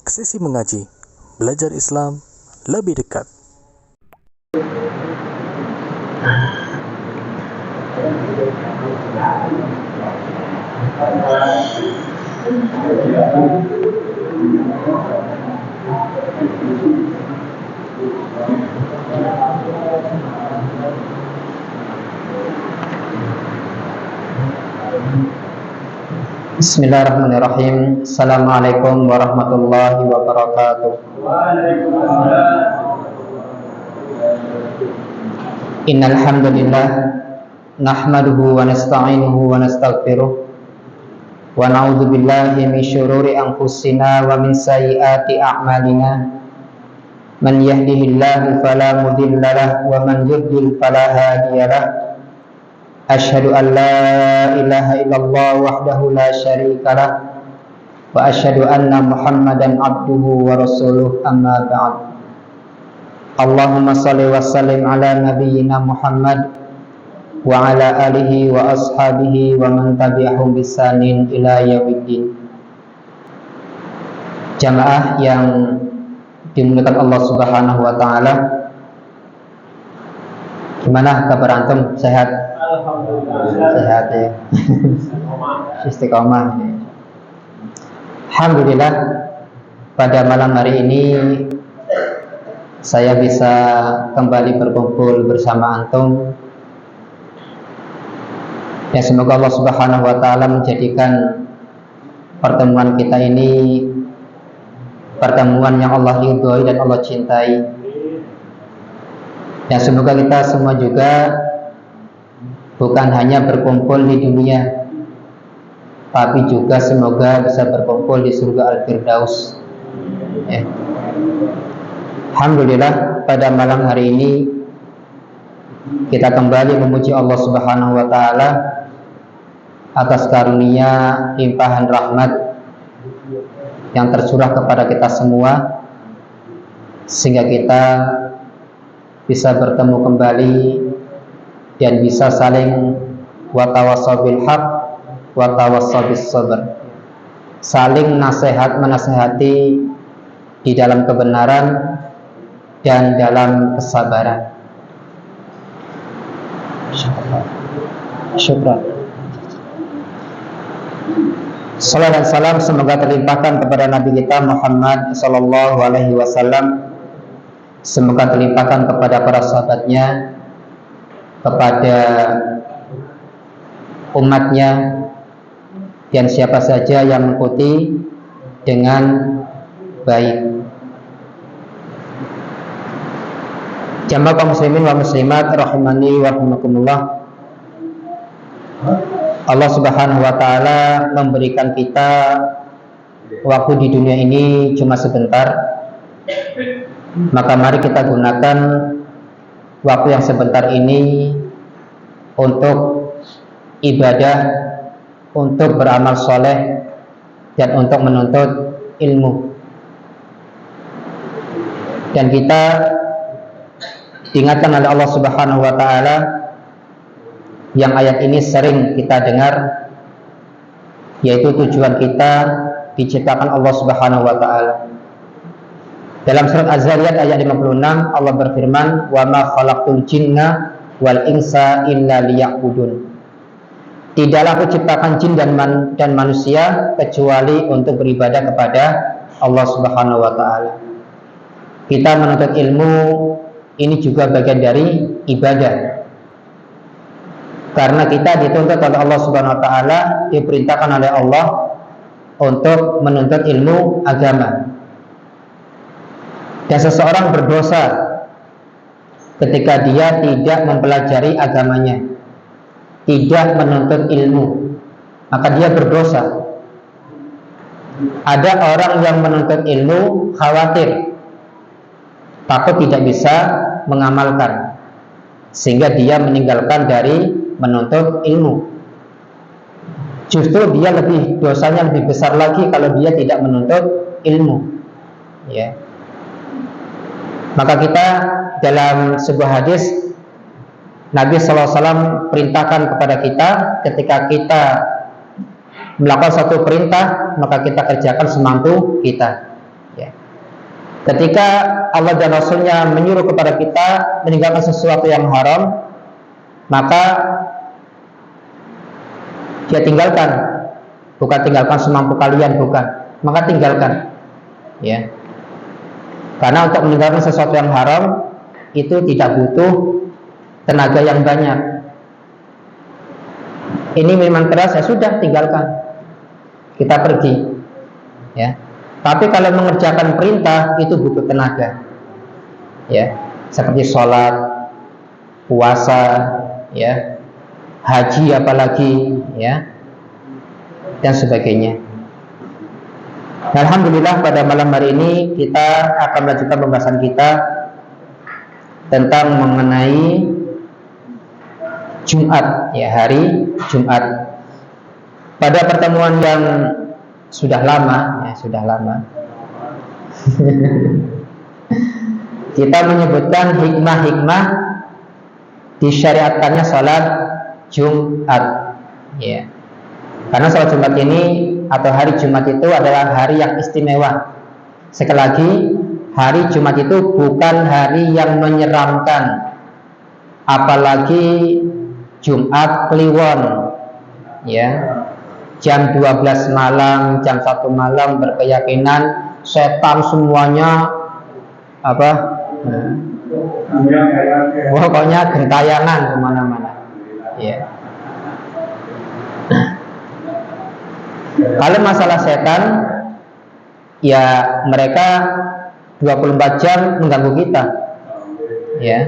Sesi mengaji, belajar Islam lebih dekat. Bismillahirrahmanirrahim. Assalamualaikum warahmatullahi wabarakatuh. Innal hamdalillah nahmaduhu wa nasta'inuhu wa nastaghfiruh wa na'udzu billahi min syururi anfusina wa min sayyiati a'malina. Man yahdihillahu fala mudilla lahu wa man yudlil fala hadiya lahu. Asyhadu an la ilaha illallah wahdahu la syarika lah wa asyhadu anna Muhammadan abduhu wa rasuluh, amma ba'd. Allahumma shalli wa sallim ala nabiyyina Muhammad wa ala alihi wa ashabihi wa man tabi'ahum bisanin ila yaumiddin. Jamaah yang dimuliakan Allah Subhanahu wa taala, gimana kabar antum? Sehat? Sehat ya. Istiqomah. Alhamdulillah, pada malam hari ini saya bisa kembali berkumpul bersama antum. Ya, semoga Allah Subhanahu wa taala menjadikan pertemuan kita ini pertemuan yang Allah ridhoi dan Allah cintai. Ya, semoga kita semua juga bukan hanya berkumpul di dunia, tapi juga semoga bisa berkumpul di surga Al-Firdaus. Ya. Alhamdulillah, pada malam hari ini kita kembali memuji Allah Subhanahu wa taala atas karunia limpahan rahmat yang tercurah kepada kita semua, sehingga kita bisa bertemu kembali dan bisa saling watawassaw bil haq watawassaw bis sabr, saling menasehati di dalam kebenaran dan dalam kesabaran. Syukran. Salam dan salam semoga terlimpahkan kepada Nabi kita Muhammad sallallahu alaihi wasallam, semoga terlimpahkan kepada para sahabatnya, kepada umatnya, dan siapa saja yang mengikuti dengan baik. Jamaah kaum muslimin wa muslimat rahimani wa rahimakumullah. Allah Subhanahu wa taala memberikan kita waktu di dunia ini cuma sebentar. Maka mari kita gunakan waktu yang sebentar ini untuk ibadah, untuk beramal soleh, dan untuk menuntut ilmu. Dan kita diingatkan oleh Allah Subhanahu wa taala yang ayat ini sering kita dengar, yaitu tujuan kita diciptakan Allah Subhanahu wa taala. Dalam surat Az-Zariyat ayat 56 Allah berfirman, "Wa ma khalaqtul jinna wal insa illa liya'budun." Tidaklah aku ciptakan jin dan manusia kecuali untuk beribadah kepada Allah Subhanahu wa taala. Kita menuntut ilmu ini juga bagian dari ibadah. Karena kita dituntut oleh Allah Subhanahu wa taala, diperintahkan oleh Allah untuk menuntut ilmu agama. Dan seseorang berdosa ketika dia tidak mempelajari agamanya, tidak menuntut ilmu, maka dia berdosa. Ada orang yang menuntut ilmu khawatir, takut tidak bisa mengamalkan, sehingga dia meninggalkan dari menuntut ilmu. Justru dia dosanya lebih besar lagi kalau dia tidak menuntut ilmu. Ya. Maka kita dalam sebuah hadis Nabi SAW perintahkan kepada kita, ketika kita melakukan satu perintah maka kita kerjakan semampu kita. Ya. Ketika Allah dan Rasulnya menyuruh kepada kita meninggalkan sesuatu yang haram, maka dia tinggalkan. Bukan tinggalkan semampu kalian, bukan. Maka tinggalkan. Ya. Karena untuk meninggalkan sesuatu yang haram itu tidak butuh tenaga yang banyak. Ini memang keras, ya sudah, tinggalkan. Kita pergi. Ya. Tapi kalau mengerjakan perintah itu butuh tenaga, ya, seperti sholat, puasa, ya, haji apalagi, ya, dan sebagainya. Alhamdulillah pada malam hari ini kita akan melanjutkan pembahasan kita tentang mengenai Jumat, ya, hari Jumat. Pada pertemuan yang sudah lama, kita menyebutkan hikmah-hikmah disyariatkannya sholat Jumat, ya. Karena sholat Jumat ini atau hari Jumat itu adalah hari yang istimewa. Sekali lagi, hari Jumat itu bukan hari yang menyeramkan, apalagi Jumat Kliwon, ya. Jam 12 malam, jam 1 malam berkeyakinan setan semuanya pokoknya gentayangan kemana-mana, ya. Kalau masalah setan, ya mereka 24 jam mengganggu kita, ya.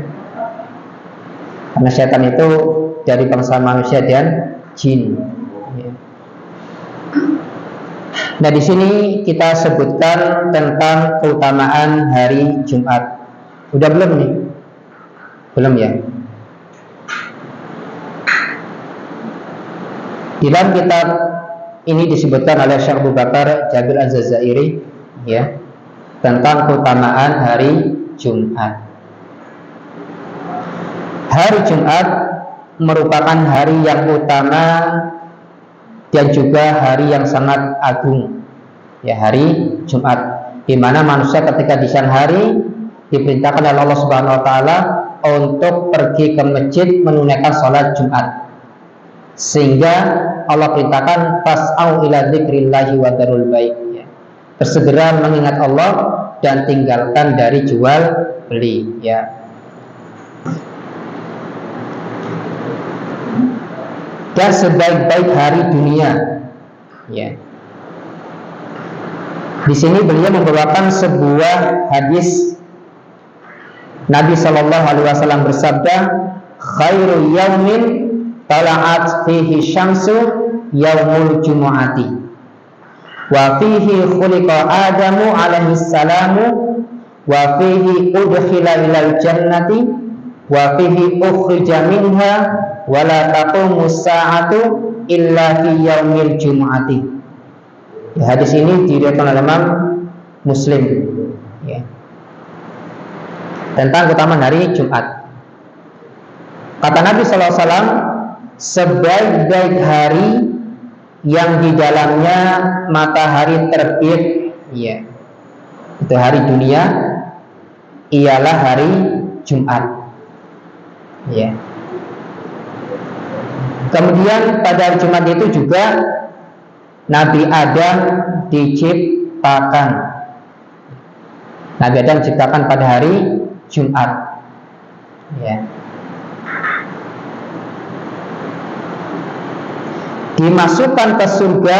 Karena setan itu dari bangsa manusia dan jin. Ya. Nah, di sini kita sebutkan tentang keutamaan hari Jumat. Udah belum nih? Belum, ya? Di dalam kitab ini disebutkan oleh Syekh Abu Bakar Jabir Az-Zazairi, ya, tentang keutamaan hari Jumat. Hari Jumat merupakan hari yang utama dan juga hari yang sangat agung, ya, hari Jumat, di mana manusia ketika di siang hari diperintahkan oleh Allah Subhanahu wa taala untuk pergi ke masjid menunaikan sholat Jumat, sehingga Allah perintahkan fas'au ila dzikrillahi wa darul bai', ya. Bersegera mengingat Allah dan tinggalkan dari jual beli, ya. Dan sebaik-baik hari dunia, ya. Di sini beliau membawakan sebuah hadis Nabi Shallallahu Alaihi Wasallam bersabda, khairu yaumin tala'at fihi syamsu yaumul jumu'ati wa fihi khuliqa Adamu alaihi salamu wa fihi udkhila ilal jannati wa fihi ukhrija minha wa la taqumu sa'atu illa fi yaumil jumu'ati. Hadis ini diriwayatkan oleh Imam Muslim, ya, tentang keutamaan hari Jumat. Kata Nabi SAW, sebaik-baik hari yang di dalamnya matahari terbit, ya, itu hari dunia, ialah hari Jumat, ya. Kemudian pada hari Jumat itu juga Nabi Adam diciptakan. Nabi Adam diciptakan pada hari Jumat, ya. Dimasukkan ke surga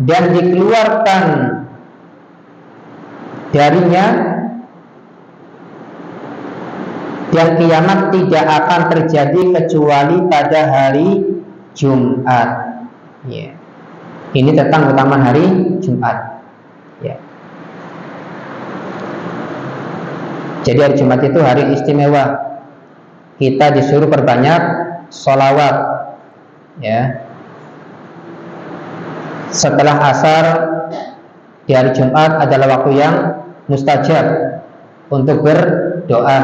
dan dikeluarkan darinya, dan kiamat tidak akan terjadi kecuali pada hari Jumat, ya. Ini tentang keutamaan hari Jumat, ya. Jadi hari Jumat itu hari istimewa. Kita disuruh perbanyak sholawat, ya. Setelah asar di hari Jumat adalah waktu yang mustajab untuk berdoa,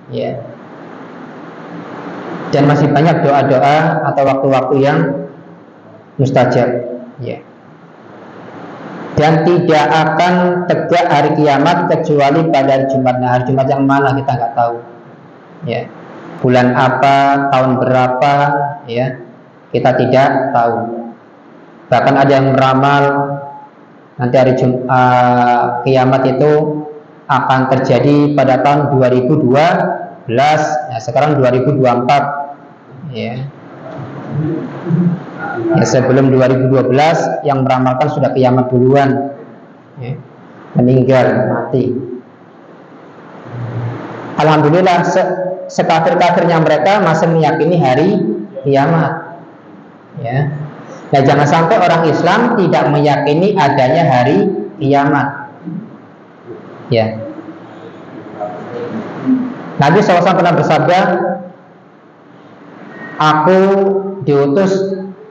ya. Dan masih banyak doa-doa atau waktu-waktu yang mustajab, ya. dan tidak akan tegak hari kiamat kecuali pada hari Jumat. Nah, hari Jumat yang mana kita nggak tahu, ya. Bulan apa, tahun berapa, ya, kita tidak tahu. Bahkan ada yang meramal nanti hari kiamat itu akan terjadi pada tahun 2012. Nah, sekarang 2024, ya. Ya, sebelum 2012 yang meramalkan sudah kiamat duluan, ya, meninggal, mati. Alhamdulillah, sekafir-kafirnya mereka masih meyakini hari kiamat, ya. Nah, jangan sampai orang Islam tidak meyakini adanya hari kiamat, ya. Nabi SAW pernah bersabda, aku diutus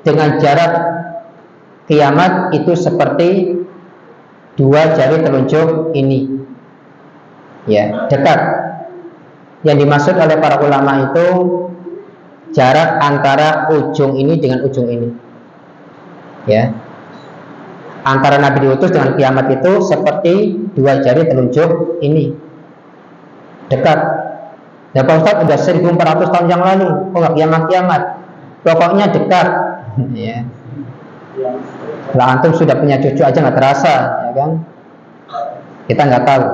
dengan jarak kiamat itu seperti 2 jari telunjuk ini, ya, dekat. Yang dimaksud oleh para ulama itu jarak antara ujung ini dengan ujung ini, ya. Antara Nabi diutus dengan kiamat itu seperti 2 jari telunjuk ini, dekat. Ya Pak Ustadz, udah 1400 tahun yang lalu, kok nggak kiamat-kiamat? Pokoknya dekat, ya. Lah antum sudah punya cucu aja nggak terasa, ya kan? Kita nggak tahu.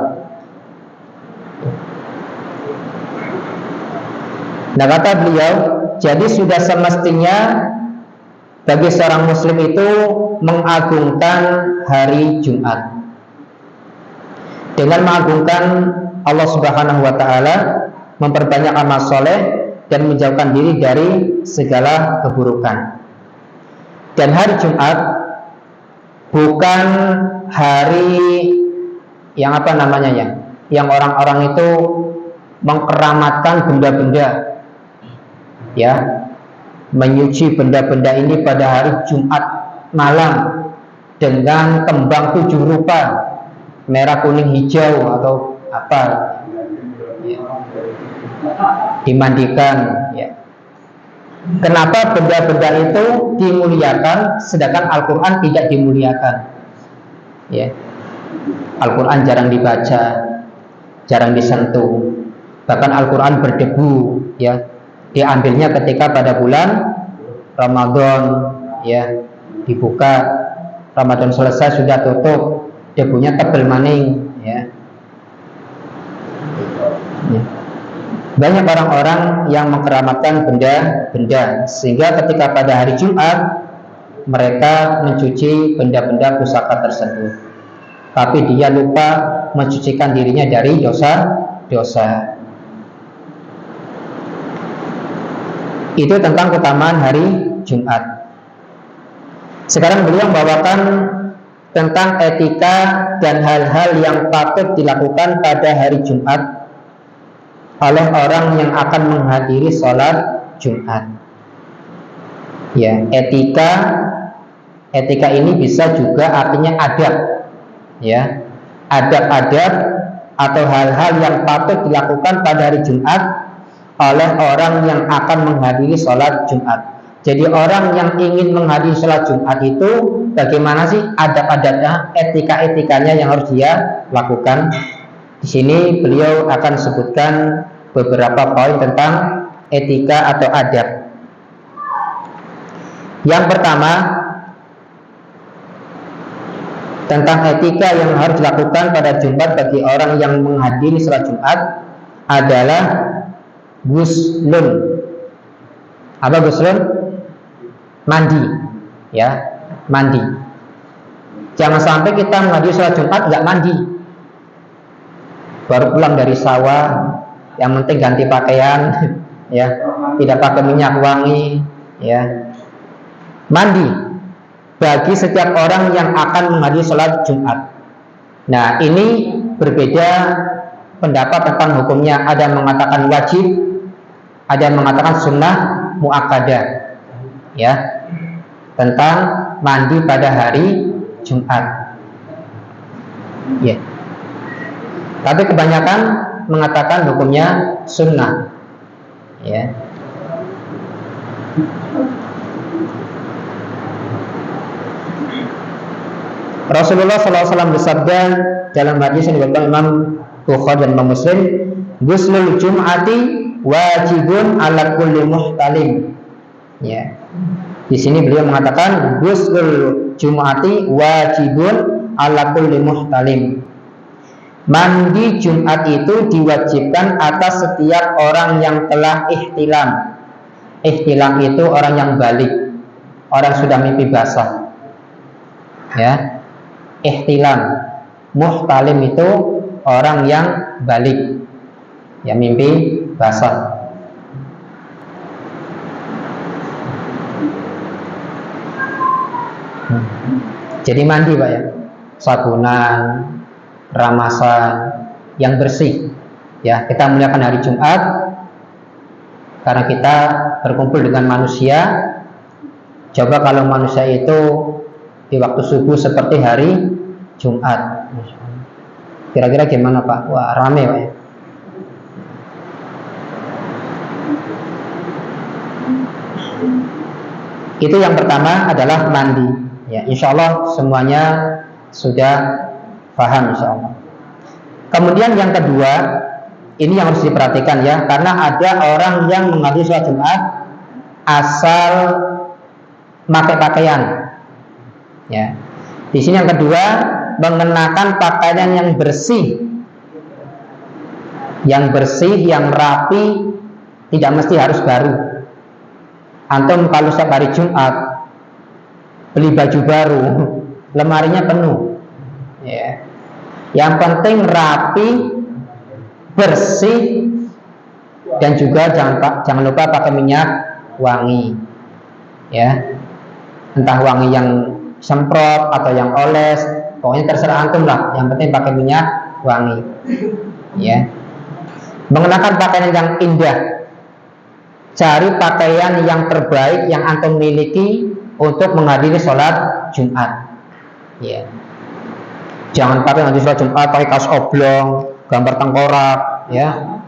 Nah, kata beliau, jadi sudah semestinya bagi seorang muslim itu mengagungkan hari Jumat. Dengan mengagungkan Allah Subhanahu wa taala, memperbanyak amal soleh dan menjauhkan diri dari segala keburukan. Dan hari Jumat bukan hari yang apa namanya ya, yang orang-orang itu mengkeramatkan benda-benda, ya, menyuci benda-benda ini pada hari Jumat malam dengan kembang 7 rupa, merah, kuning, hijau atau apa, ya, dimandikan, ya. Kenapa benda-benda itu dimuliakan sedangkan Al-Quran tidak dimuliakan, ya. Al-Quran jarang dibaca, jarang disentuh, bahkan Al-Quran berdebu, ya. Diambilnya ketika pada bulan Ramadan, ya, dibuka, Ramadan selesai sudah tutup, debunya tebel maning, ya. Banyak orang-orang yang mengkeramatkan benda-benda sehingga ketika pada hari Jumat mereka mencuci benda-benda pusaka tersebut, tapi dia lupa mencucikan dirinya dari dosa-dosa. Itu tentang keutamaan hari Jumat. Sekarang beliau membawakan tentang etika dan hal-hal yang patut dilakukan pada hari Jumat oleh orang yang akan menghadiri sholat Jumat. Ya, etika ini bisa juga artinya adab, ya, adab-adab atau hal-hal yang patut dilakukan pada hari Jumat oleh orang yang akan menghadiri sholat Jumat. Jadi orang yang ingin menghadiri sholat Jumat itu bagaimana sih adab-adabnya, etika-etikanya yang harus dia lakukan? Di sini beliau akan sebutkan beberapa poin tentang etika atau adab. Yang pertama, tentang etika yang harus dilakukan pada Jumat bagi orang yang menghadiri sholat Jumat adalah guslun. Apa guslun? Mandi, ya, mandi. Jangan sampai kita menghadiri sholat Jumat nggak mandi, baru pulang dari sawah, yang penting ganti pakaian, ya, tidak pakai minyak wangi, ya. Mandi bagi setiap orang yang akan menghadiri sholat Jumat. Nah, ini berbeda pendapat tentang hukumnya. Ada yang mengatakan wajib, ada yang mengatakan sunnah muakkadah, ya, tentang mandi pada hari Jumat, ya. Tapi kebanyakan mengatakan hukumnya sunnah, ya. Rasulullah SAW bersabda dalam hadis yang diriwayatkan Imam Bukhari dan Imam Muslim, "Ghuslul Jum'ati wajibun ala kulli muhtalim." Ya. Di sini beliau mengatakan ghuslul Jum'ati wajibun ala kulli muhtalim. Mandi Jumat itu diwajibkan atas setiap orang yang telah ihtilam. Ihtilam itu orang yang balik, orang sudah mimpi basah. Ya. Ihtilam. Muhtalim itu orang yang balik, yang mimpi basah. Jadi mandi Pak ya, sabunan, ramasan, yang bersih. Ya, kita muliakan hari Jumat karena kita berkumpul dengan manusia. Coba kalau manusia itu di waktu subuh seperti hari Jumat, kira-kira gimana Pak? Wah, rame Pak ya. Itu yang pertama adalah mandi. Ya, insya Allah semuanya sudah paham insya Allah. Kemudian yang kedua, ini yang harus diperhatikan ya, karena ada orang yang menghadiri sholat Jumat asal pakai pakaian. Ya, di sini yang kedua, mengenakan pakaian yang bersih, yang rapi, tidak mesti harus baru. Antum kalau setiap hari Jumat beli baju baru, lemarinya penuh. Ya. Yang penting rapi, bersih, dan juga jangan lupa pakai minyak wangi. Ya, entah wangi yang semprot atau yang oles, pokoknya terserah antum lah. Yang penting pakai minyak wangi. Ya, mengenakan pakaian yang indah. Cari pakaian yang terbaik yang antum miliki untuk menghadiri sholat Jumat. Ya. Jangan pakai nanti sholat Jumat pakai kaos oblong, gambar tengkorak, ya,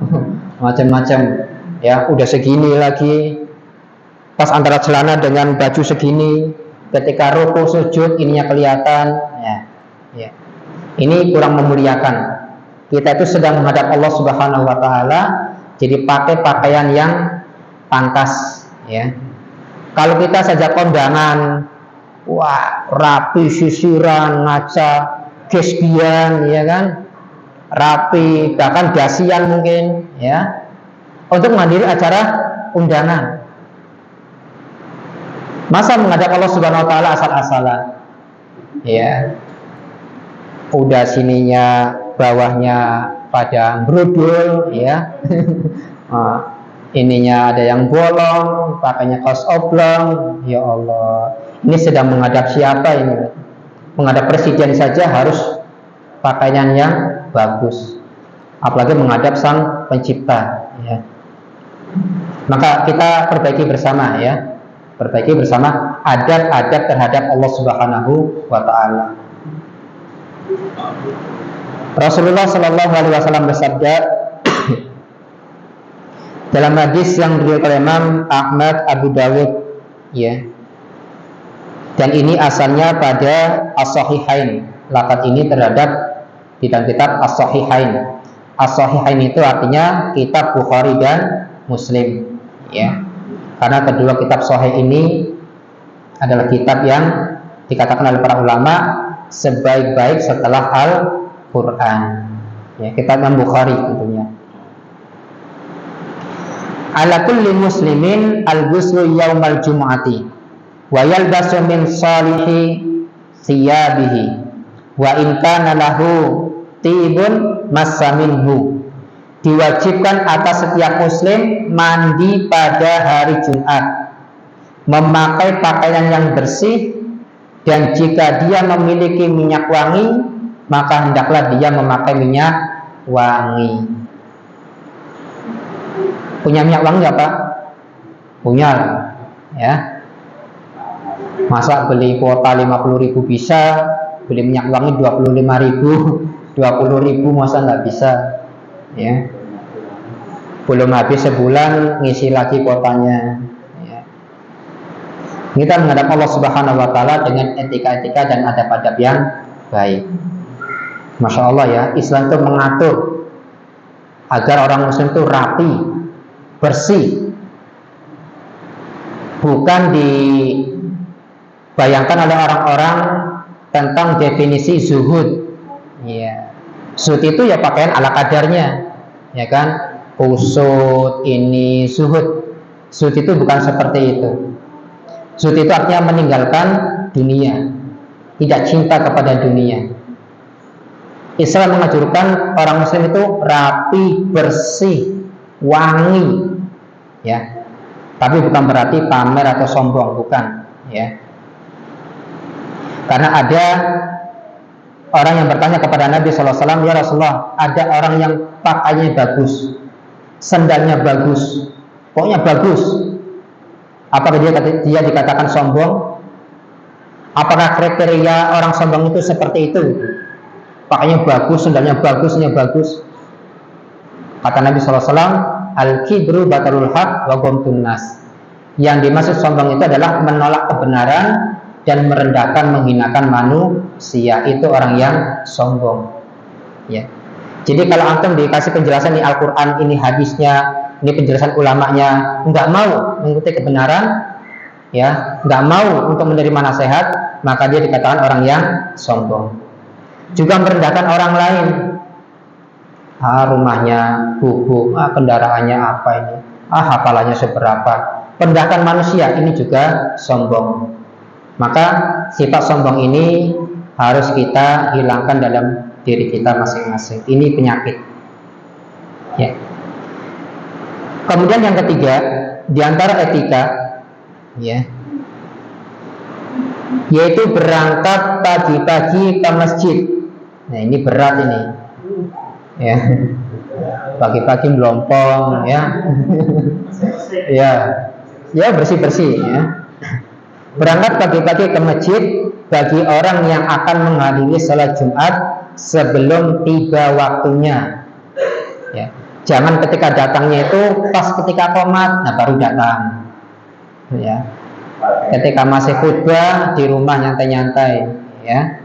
macam-macam. Ya, udah segini lagi, pas antara celana dengan baju segini, ketika ruku sujud ininya kelihatan. Ya. Ya. Ini kurang memuliakan. Kita itu sedang menghadap Allah Subhanahu Wa Taala, jadi pakai pakaian yang pantas, ya. Kalau kita saja kondangan, wah rapi, sisiran, ngaca, gesbian, ya kan, rapi, bahkan dasian mungkin, ya, untuk menghadiri acara undangan. Masa menghadap Allah Subhanahu Wa Taala asal-asalan, ya. Udah sininya, bawahnya pada brodol, ya. Ininya ada yang bolong, pakainya kaos oblong. Ya Allah, ini sedang menghadap siapa ini? Menghadap presiden saja harus pakaian yang bagus, apalagi menghadap sang pencipta, ya. Maka kita perbaiki bersama, ya, perbaiki bersama adab-adab terhadap Allah Subhanahu Wa Taala. Rasulullah Shallallahu Alaihi Wasallam bersabda dalam hadis yang diriwayatkan oleh Imam Ahmad, Abu Dawud, ya. Dan ini asalnya pada As-Sahihain. Lafaz ini terhadap di dalam kitab As-Sahihain. As-Sahihain itu artinya kitab Bukhari dan Muslim, ya. Karena kedua kitab sahih ini adalah kitab yang dikatakan oleh para ulama sebaik-baik setelah Al-Quran, ya, kitab Imam Bukhari tentunya. Ala kulli muslimin al-ghuslu yaumal jumu'ati wa yalbasu min salihi thiyabihi wa in kana lahu tibun massa minhu. Diwajibkan atas setiap muslim mandi pada hari Jumat, memakai pakaian yang bersih, dan jika dia memiliki minyak wangi maka hendaklah dia memakai minyak wangi. Punya minyak wangi nggak Pak? Punya, ya. Masa beli kuota 50.000 bisa, beli minyak wangi 25.000, 20.000 masa nggak bisa, ya. Belum habis sebulan ngisi lagi kuotanya, ya. Kita menghadap Allah Subhanahu Wa Taala dengan etika-etika dan adab-adab yang baik. Masya Allah ya, Islam itu mengatur agar orang muslim itu rapi, bersih. Bukan dibayangkan oleh orang-orang tentang definisi zuhud. Ya. Zuhud itu ya pakaian ala kadarnya, ya kan? Usut ini zuhud. Zuhud itu bukan seperti itu. Zuhud itu artinya meninggalkan dunia, tidak cinta kepada dunia. Islam menganjurkan orang muslim itu rapi, bersih, wangi, ya. Tapi bukan berarti pamer atau sombong, bukan, ya. Karena ada orang yang bertanya kepada Nabi SAW, ya Rasulullah, ada orang yang pakainya bagus, sendalnya bagus, pokoknya bagus. Apakah dia dikatakan sombong? Apakah kriteria orang sombong itu seperti itu? Pakainya bagus, sendalnya bagus, Kata Nabi SAW, al-kibru batarul haq wa ghamtun nas. Yang dimaksud sombong itu adalah menolak kebenaran dan merendahkan, menghinakan manusia. Itu orang yang sombong, ya. Jadi kalau antum dikasih penjelasan di Al-Quran, ini hadisnya, ini penjelasan ulamanya, nggak mau mengikuti kebenaran, ya, nggak mau untuk menerima nasihat, maka dia dikatakan orang yang sombong. Juga merendahkan orang lain. Rumahnya gubuk, kendaraannya apa ini, hafalannya seberapa. Merendahkan manusia, ini juga sombong. Maka sifat sombong ini harus kita hilangkan dalam diri kita masing-masing. Ini penyakit, ya. Kemudian yang ketiga, di antara etika, ya, yaitu berangkat pagi-pagi ke masjid. Nah, ini berat ini, ya. Pagi-pagi melompong, ya. ya bersih-bersih, ya. Berangkat pagi-pagi ke masjid bagi orang yang akan menghadiri salat Jumat sebelum tiba waktunya, ya. Jangan ketika datangnya itu pas ketika qomat, nah baru datang, ya. Ketika masih khutbah di rumah nyantai-nyantai, ya.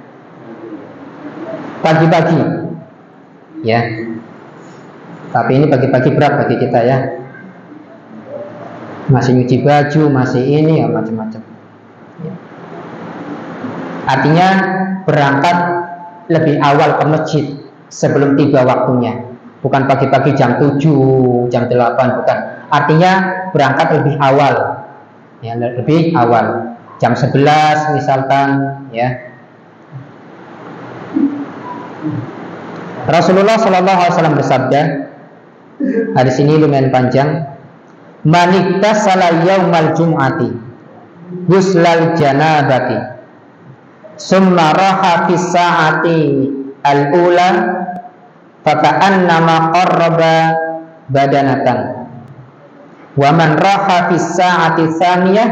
Pagi-pagi, ya. Tapi ini pagi-pagi berat bagi kita, ya. Masih nyuci baju, masih ini, ya, macam-macam. Ya. Artinya berangkat lebih awal ke masjid sebelum tiba waktunya. Bukan pagi-pagi jam 7, jam 8, bukan. Artinya berangkat lebih awal, ya, lebih awal. Jam 11 misalkan, ya. Rasulullah SAW bersabda, hadis ini lumayan panjang, maniktasala yaumal jum'ati guslal janabati summa raha fis sa'ati al-ula faka'annama qarraba badanatan wa man raha fis sa'ati tsaniyah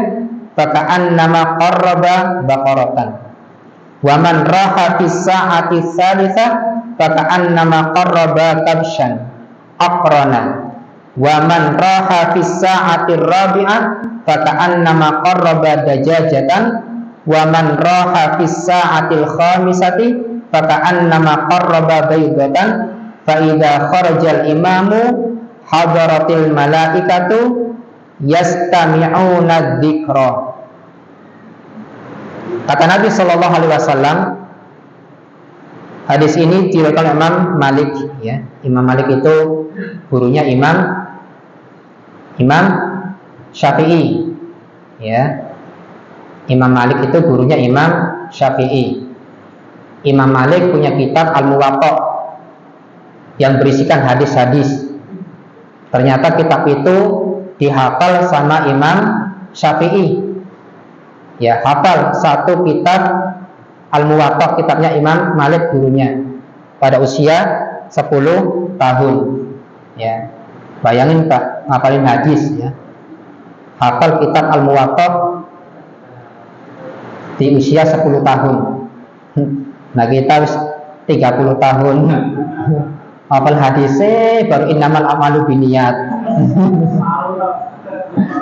faka'annama qarraba baqaratan wa man raha fis sa'ati tsalitsah faka'annama qarraba kabshan aqrana wa man raha fis sa'ati rabi'ah faka'annama qarraba dajajatan wa man raha fis sa'atil khamisati faka'annama qarraba baydatan fa idza kharajal imamu hadaratil malaikatu yastami'una dzikra. Kata Nabi sallallahu alaihi wasallam, hadis ini diriwayatkan Imam Malik, ya. Imam Malik itu gurunya Imam Syafi'i, ya. Imam Malik itu gurunya Imam Syafi'i. Imam Malik punya kitab Al-Muwatta yang berisikan hadis-hadis. Ternyata kitab itu dihafal sama Imam Syafi'i, ya. Hafal satu kitab Al-Muwatta, kitabnya Imam Malik gurunya, pada usia 10 tahun, ya. Bayangin Pak, ngapalin hadis, ya. Hafal kitab Al-Muwatta di usia 10 tahun. Nah kita 30 tahun hafal hadisnya baru innamal a'malu binniyat.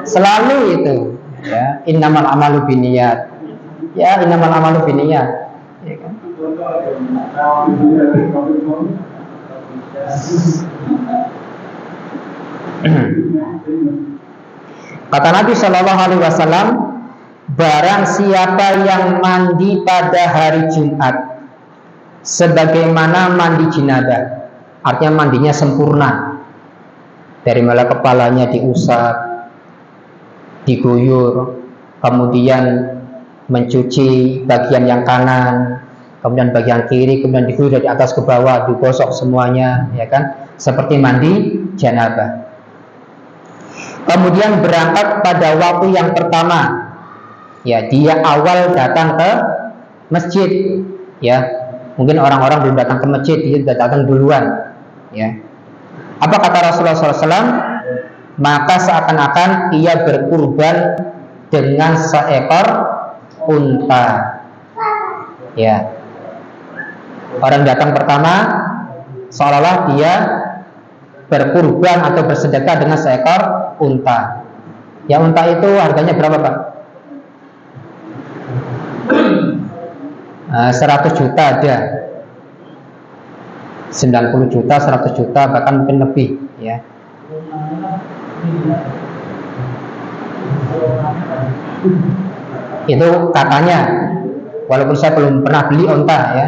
Selalu itu, ya, innamal a'malu binniyat. Ya, innamal a'malu binniyat, ya kan? Kata Nabi Shallallahu Alaihi Wasallam, barang siapa yang mandi pada hari Jumat sebagaimana mandi jenazah, artinya mandinya sempurna, dari mulai kepalanya diusap, diguyur, kemudian mencuci bagian yang kanan, kemudian bagian kiri, kemudian diguyur dari atas ke bawah, digosok semuanya, ya kan, seperti mandi janabah. Kemudian berangkat pada waktu yang pertama, ya, dia awal datang ke masjid, ya, mungkin orang-orang belum datang ke masjid, dia sudah datang duluan, ya. Apa kata Rasulullah SAW? Maka seakan-akan ia berkurban dengan seekor unta, ya. Orang datang pertama seolah-olah dia berkurban atau bersedekah dengan seekor unta. Ya, unta itu harganya berapa, Pak? 100 juta ada, 90 juta, 100 juta, bahkan mungkin lebih, ya. Itu katanya, walaupun saya belum pernah beli unta, ya.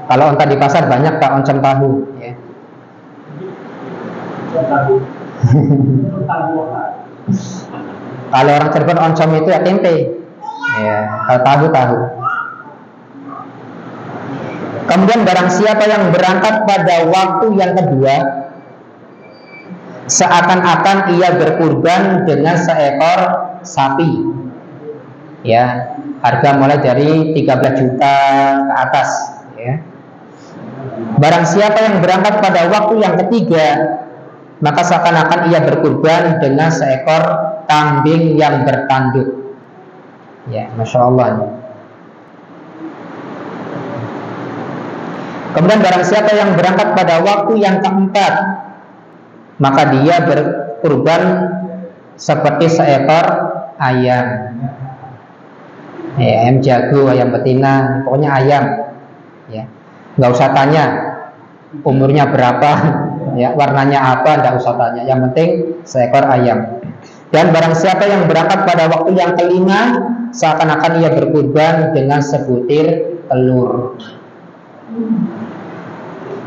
Kalau unta di pasar banyak, Pak, oncom tahu, ya. Kalau orang Cirebon oncom itu ya tempe, ya. Kalau tahu. Kemudian barang siapa yang berangkat pada waktu yang kedua, seakan-akan ia berkurban dengan seekor sapi, ya, harga mulai dari 13 juta ke atas, ya. Barang siapa yang berangkat pada waktu yang ketiga, maka seakan-akan ia berkurban dengan seekor kambing yang bertanduk, ya, Masya Allah. Kemudian barang siapa yang berangkat pada waktu yang keempat, maka dia berkurban seperti seekor ayam, ya, ayam jago, ayam betina, pokoknya ayam, ya. Nggak usah tanya umurnya berapa, ya, warnanya apa, nggak usah tanya, yang penting seekor ayam. Dan barang siapa yang berangkat pada waktu yang kelima, seakan-akan ia berkurban dengan sebutir telur.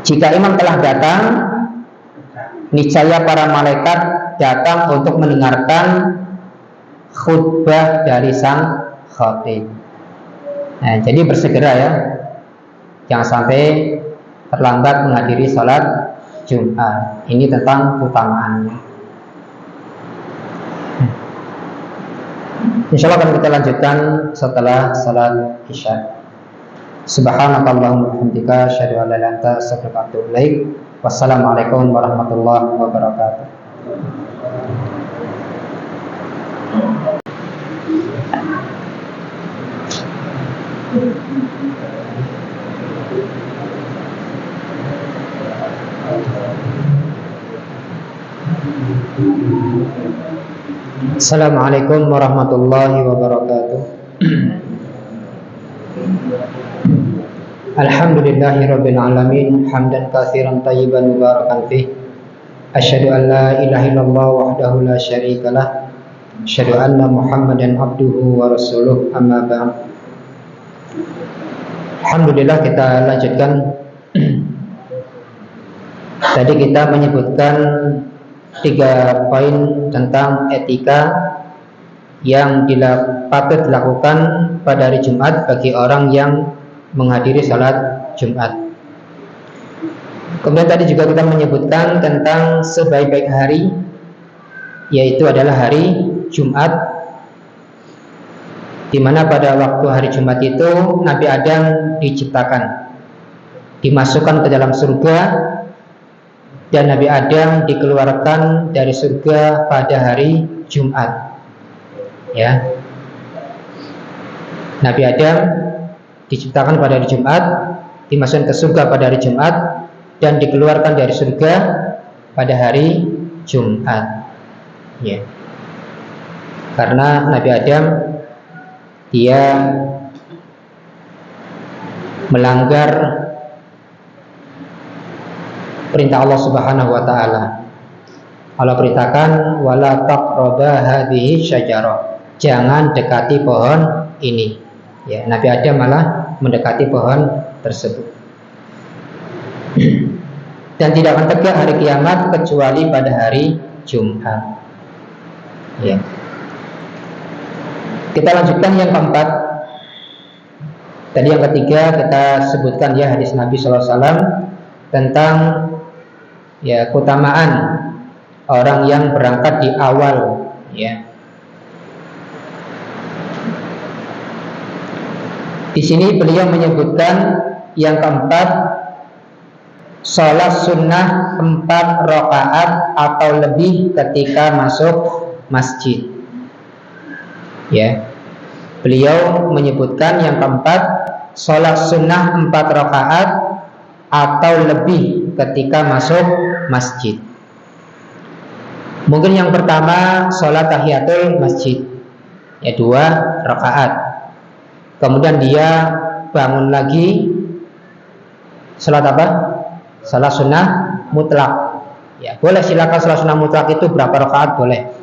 Jika imam telah datang, niscaya para malaikat datang untuk mendengarkan khutbah dari sang khatib. Nah, jadi bersegera, ya, jangan sampai terlambat menghadiri salat Jumat. Ini tentang keutamaannya. Insyaallah akan kita lanjutkan setelah salat Isya. Subhanakallahumma wa bihamdika asyhadu an la ilaha illa anta astaghfiruka wa atubu ilaik. Wassalamualaikum warahmatullahi wabarakatuh. Assalamualaikum warahmatullahi wabarakatuh. Alhamdulillahirabbil alamin, hamdan katsiran thayyiban mubarakan fih. Asyhadu an la ilaha illallah wahdahu la syarikalah. Asyhadu anna Muhammadan abduhu wa rasuluh, amma ba'd. Alhamdulillah, kita lanjutkan. Tadi kita menyebutkan 3 poin tentang etika yang patut dilakukan pada hari Jumat bagi orang yang menghadiri salat Jumat. Kemudian tadi juga kita menyebutkan tentang sebaik-baik hari, yaitu adalah hari Jumat, di mana pada waktu hari Jumat itu Nabi Adam diciptakan, dimasukkan ke dalam surga, dan Nabi Adam dikeluarkan dari surga pada hari Jumat, ya. Nabi Adam diciptakan pada hari Jumat, dimasukkan ke surga pada hari Jumat, dan dikeluarkan dari surga pada hari Jumat, ya. Karena Nabi Adam dia melanggar perintah Allah Subhanahu wa taala. Allah perintahkan wala taqraba hadhihi syajarah. Jangan dekati pohon ini. Ya, Nabi Adam malah mendekati pohon tersebut. Dan tidak akan tegak hari kiamat kecuali pada hari Jumat. Ya. Kita lanjutkan yang keempat. Tadi yang ketiga kita sebutkan ya hadis Nabi SAW tentang ya keutamaan orang yang berangkat di awal. Ya. Di sini beliau menyebutkan yang keempat, sholat sunnah 4 rakaat atau lebih ketika masuk masjid. Ya, beliau menyebutkan yang keempat, sholat sunnah 4 rakaat atau lebih ketika masuk masjid. Mungkin yang pertama sholat tahiyatul masjid, ya 2 rakaat. Kemudian dia bangun lagi salat apa? Salat sunnah mutlak. Ya, boleh silakan salat sunnah mutlak itu berapa rakaat boleh.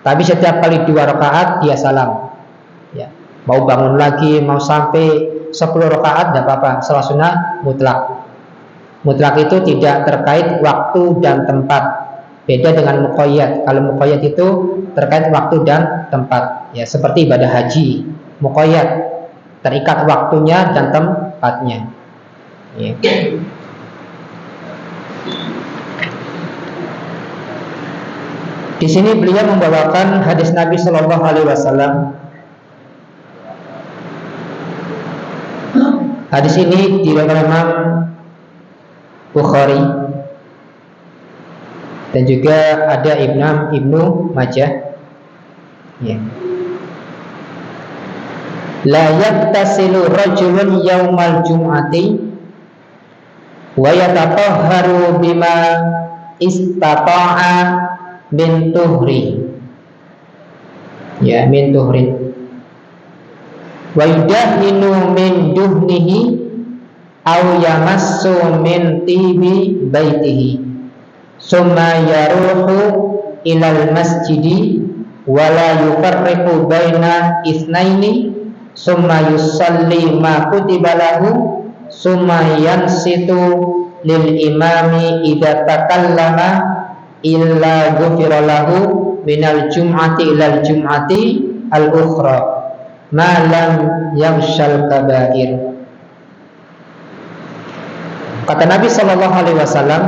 Tapi setiap kali 2 rakaat dia salam. Ya, mau bangun lagi, mau sampai 10 rakaat tidak apa-apa. Salat sunnah mutlak. Mutlak itu tidak terkait waktu dan tempat. Beda dengan muqayyad. Kalau muqayyad itu terkait waktu dan tempat. Ya, seperti ibadah haji. Muqayyad terikat waktunya dan tempatnya. Ya. Di sini beliau membawakan hadis Nabi Shallallahu Alaihi Wasallam. Hadis ini diriwayatkan Imam Bukhari dan juga ada Ibnu Majah. Ya. La yaktasilu rajulun yaumal jum'ati wa yatatahharu bima istata'a min tuhri. Ya, min tuhri. Wa yudahinu min duhnihi aw yamassu min tibi baitihi. Summa yaruhu ilal masjidi wa la yufarriqu baina itsnaini. Summa yusalli ma kutiba lahu summa yansitu lil imami idza takallama illa ghufira lahu minal jum'ati ilal jum'ati al ukhra ma lam yamshal kabair. Kata Nabi sallallahu alaihi wasallam,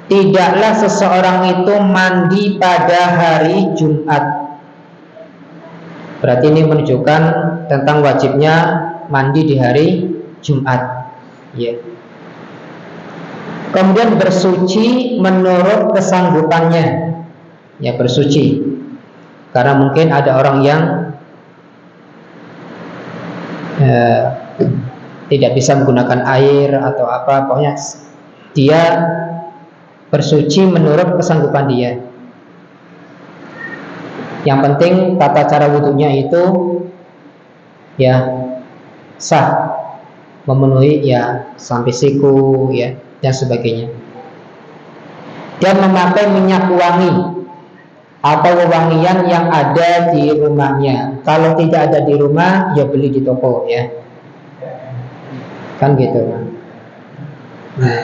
tidaklah seseorang itu mandi pada hari Jumat. Berarti ini menunjukkan tentang wajibnya mandi di hari Jumat. Ya. Kemudian bersuci menurut kesanggupannya. Ya, bersuci. Karena mungkin ada orang yang tidak bisa menggunakan air atau apa, pokoknya dia bersuci menurut kesanggupan dia. Yang penting tata cara wudhunya itu ya sah, memenuhi ya sampai siku ya dan sebagainya. Dan memakai minyak wangi atau wewangian yang ada di rumahnya. Kalau tidak ada di rumah ya beli di toko ya. Kan gitu. Nah,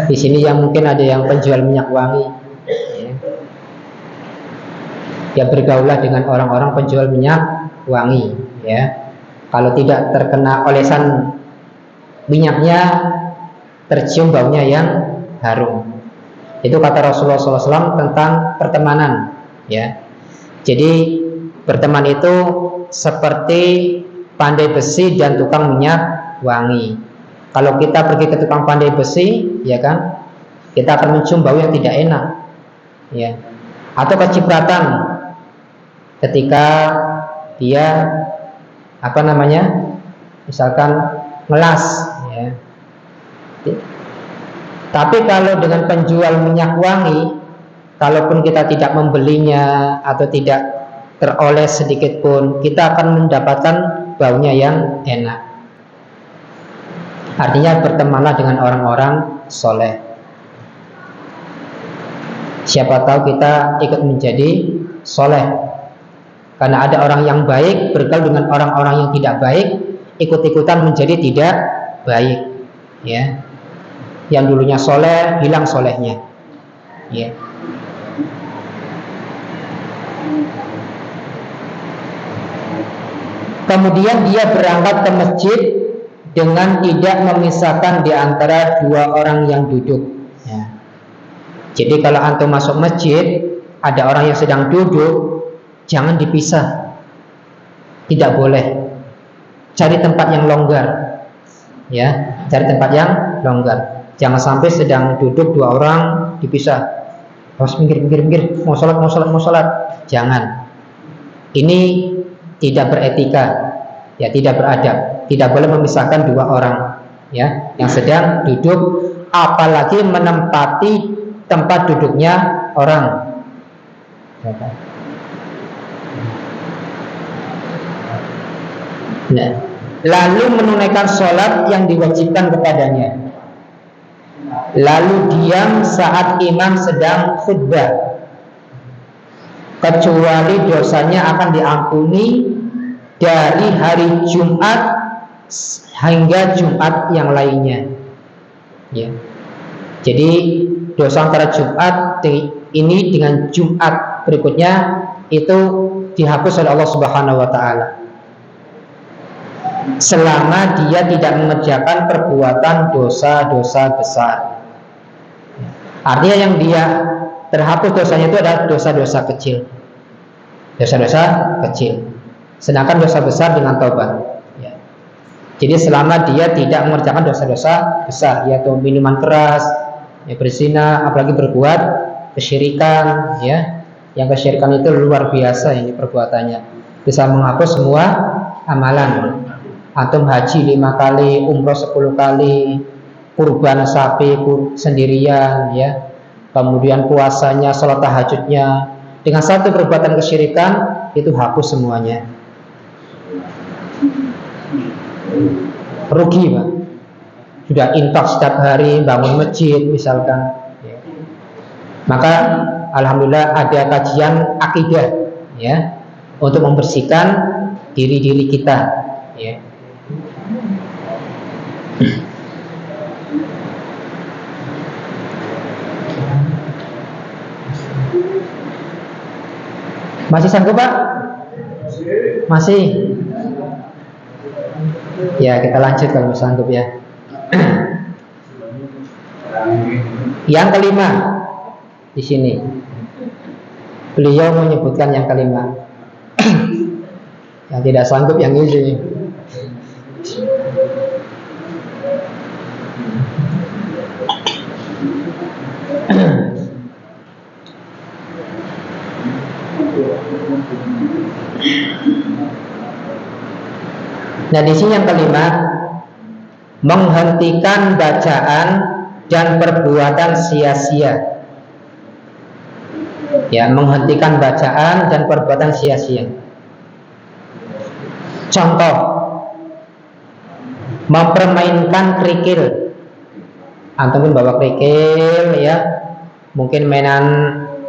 di sini yang mungkin ada yang penjual minyak wangi. Ya, bergaulah dengan orang-orang penjual minyak wangi ya. Kalau tidak terkena olesan minyaknya, tercium baunya yang harum. Itu kata Rasulullah SAW tentang pertemanan ya. Jadi berteman itu seperti pandai besi dan tukang minyak wangi. Kalau kita pergi ke tukang pandai besi ya kan, kita akan mencium bau yang tidak enak ya. Atau kecipratan ketika dia misalkan ngelas ya. Tapi kalau dengan penjual minyak wangi, kalaupun kita tidak membelinya atau tidak teroles sedikit pun, kita akan mendapatkan baunya yang enak Artinya bertemanlah dengan orang-orang soleh. Siapa tahu kita ikut menjadi soleh. Karena ada orang yang baik bergaul dengan orang-orang yang tidak baik, ikut-ikutan menjadi tidak baik. Ya, yang dulunya soleh hilang solehnya. Ya. Kemudian dia berangkat ke masjid dengan tidak memisahkan di antara dua orang yang duduk. Ya. Jadi kalau antum masuk masjid, ada orang yang sedang duduk, jangan dipisah. Tidak boleh. Cari tempat yang longgar. Ya, cari tempat yang longgar. Jangan sampai sedang duduk dua orang dipisah. Harus minggir, mau sholat. Jangan. Ini tidak beretika, ya, tidak beradab. Tidak boleh memisahkan dua orang, ya, yang sedang duduk, apalagi menempati tempat duduknya orang. Nah, lalu menunaikan sholat yang diwajibkan kepadanya. Lalu diam saat imam sedang khutbah, kecuali dosanya akan diampuni dari hari Jumat hingga Jumat yang lainnya. Ya. Jadi dosa antara Jumat ini dengan Jumat berikutnya itu dihapus oleh Allah Subhanahu wa taala. Selama dia tidak mengerjakan perbuatan dosa-dosa besar. Artinya yang dia terhapus dosanya itu adalah dosa-dosa kecil. Dosa-dosa kecil. Sedangkan dosa besar dengan taubat. Ya. Jadi selama dia tidak mengerjakan dosa-dosa besar, yaitu minuman keras, ya, berzina, apalagi berbuat kesyirikan, ya. Yang kesyirikan itu luar biasa ini perbuatannya. Bisa menghapus semua amalan. Antum haji 5 kali, umroh 10 kali, kurban sapi sendirian, ya. Kemudian puasanya, salat tahajudnya, dengan satu perbuatan kesyirikan itu hapus semuanya. Rugi, Pak. Sudah infak setiap hari, bangun masjid misalkan. Maka alhamdulillah ada kajian akidah, ya, untuk membersihkan diri-diri kita, ya. Masih sanggup, Pak? Masih? Ya, kita lanjut kalau sanggup, ya. Yang kelima di sini, beliau menyebutkan yang kelima. Yang tidak sanggup yang ini. Nah, di sini yang kelima, menghentikan bacaan dan perbuatan sia-sia. Ya, menghentikan bacaan dan perbuatan sia-sia. Contoh, mempermainkan kerikil. Antum pun bawa kerikil, ya, mungkin mainan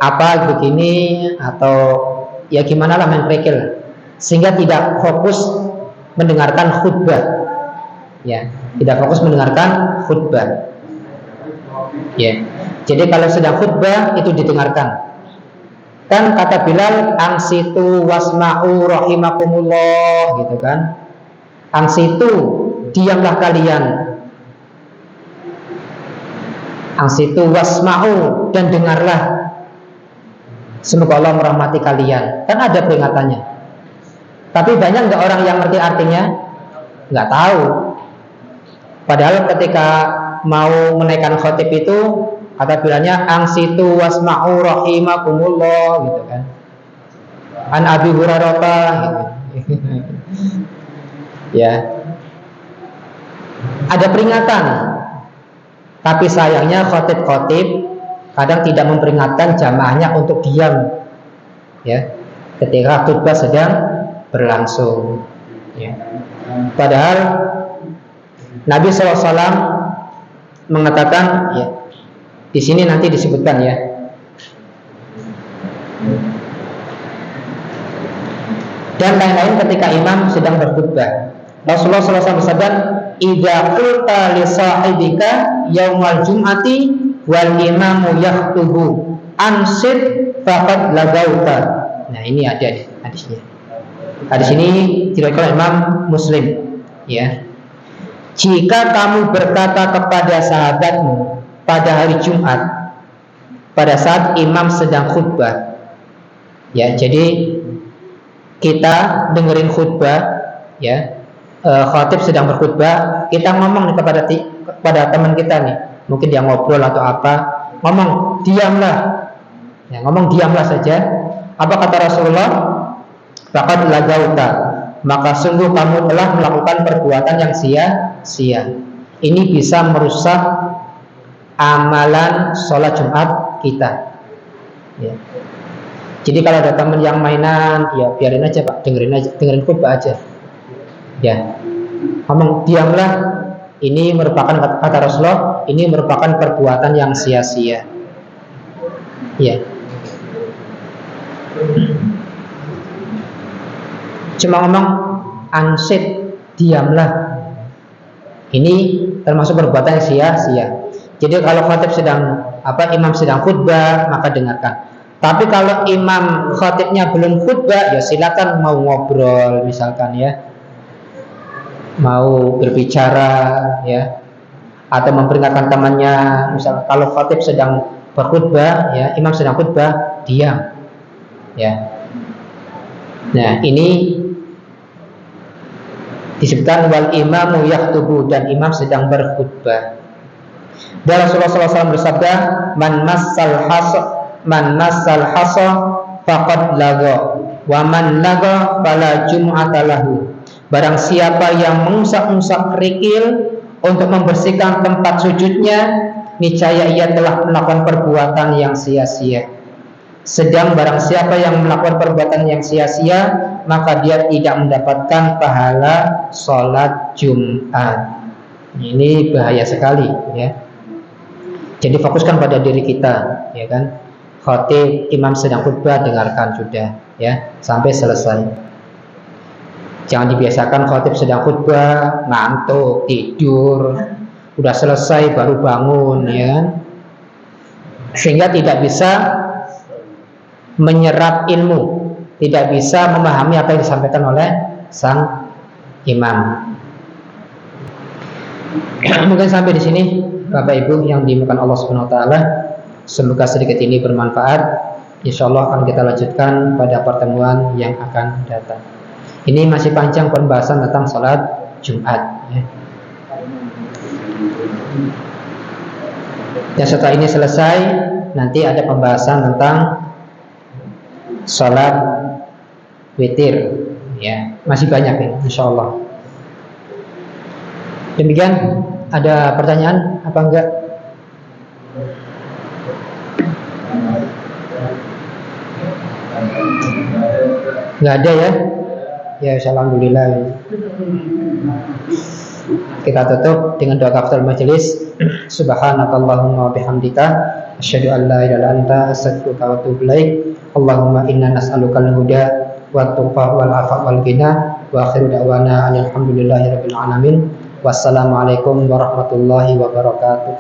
apa begini atau ya gimana lah main kerikil, sehingga tidak fokus mendengarkan khutbah, ya, tidak fokus mendengarkan khutbah, ya. Jadi kalau sedang khutbah itu didengarkan. Kan kata Bilal, ansitu wasma'u rahimakumullah, gitu kan. Ansitu, diamlah kalian. Ansitu wasma'u, dan dengarlah. Semoga Allah merahmati kalian. Kan ada peringatannya. Tapi banyak nggak orang yang ngerti artinya? Nggak tahu. Padahal ketika mau menaikkan khotib itu, kata bilangnya angsitu wasma'u rahimakumullah, gitu kan. An Abi Hurairah, gitu. Ya. Ada peringatan. Tapi sayangnya khotib-khotib kadang tidak memperingatkan jamaahnya untuk diam, ya, ketika khutbah sedang berlangsung, ya. Padahal Nabi SAW mengatakan, ya, di sini nanti disebutkan ya. Dan lain-lain ketika imam sedang berkhutbah. Rasulullah SAW bersabda, "Idza qulta li sahibika yaumal jum'ati wal imamu yaktubu ansit faqad lagauta." Nah, ini ada hadisnya. Hadis ini diriwayatkan Imam Muslim, ya. Jika kamu berkata kepada sahabatmu pada hari Jumat, pada saat imam sedang khutbah, ya, jadi kita dengerin khutbah, ya, khatib sedang berkhutbah, kita ngomong nih kepada teman kita nih, mungkin dia ngobrol atau apa, ngomong diamlah, ya, ngomong diamlah saja. Apa kata Rasulullah? Faqad lagauta, maka sungguh kamu telah melakukan perbuatan yang sia-sia. Ini bisa merusak amalan sholat Jumat kita, ya. Jadi kalau ada teman yang mainan, ya biarin aja Pak, dengerin khutbah aja, ya. Ngomong diamlah, ini merupakan kata Rasulullah, ini merupakan perbuatan yang sia-sia, ya. Cuma ngomong ansit, diamlah, ini termasuk perbuatan yang sia-sia. Jadi kalau khatib imam sedang khutbah, maka dengarkan. Tapi kalau imam khatibnya belum khutbah, ya silakan, mau ngobrol misalkan, ya, mau berbicara, ya, atau memperingatkan temannya. Misal kalau khatib sedang berkhutbah, ya, imam sedang khutbah, diam, ya. Nah, ini disebutkan wal imamu yaktubu, dan imam sedang berkhutbah. Dan Rasulullah SAW bersabda, man massal hasa faqad laga, wa man laga fala jum'ata lahu. Barang siapa yang mengusap-usap kerikil untuk membersihkan tempat sujudnya, niscaya ia telah melakukan perbuatan yang sia-sia. Sedang barang siapa yang melakukan perbuatan yang sia-sia, maka dia tidak mendapatkan pahala sholat Jumat. Ini bahaya sekali, ya. Jadi fokuskan pada diri kita, ya kan. Khatib, imam sedang khutbah, dengarkan sudah, ya, sampai selesai. Jangan dibiasakan khatib sedang khutbah ngantuk, tidur, udah selesai baru bangun, ya, sehingga tidak bisa menyerap ilmu, tidak bisa memahami apa yang disampaikan oleh sang imam. Mungkin sampai di sini Bapak Ibu yang dimuliakan Allah Subhanahu wa taala. Semoga sedikit ini bermanfaat. Insyaallah akan kita lanjutkan pada pertemuan yang akan datang. Ini masih panjang pembahasan tentang salat Jumat, ya. Dan setelah ini selesai, nanti ada pembahasan tentang salat witir, ya, masih banyak ya, insyaallah. Demikian, ada pertanyaan apa enggak? Enggak ada ya? Ya, alhamdulillah. Kita tutup dengan doa kafaratul majelis. Subhanakallahumma wa bihamdika asyhadu an la ilaha illa anta astaghfiruka wa atubu ilaik. Allahumma inna nas'alukal huda wat tuqa wal afa wal ghina wa akhiru da'wana alhamdulillahirabbil alamin. Wassalamualaikum warahmatullahi wabarakatuh.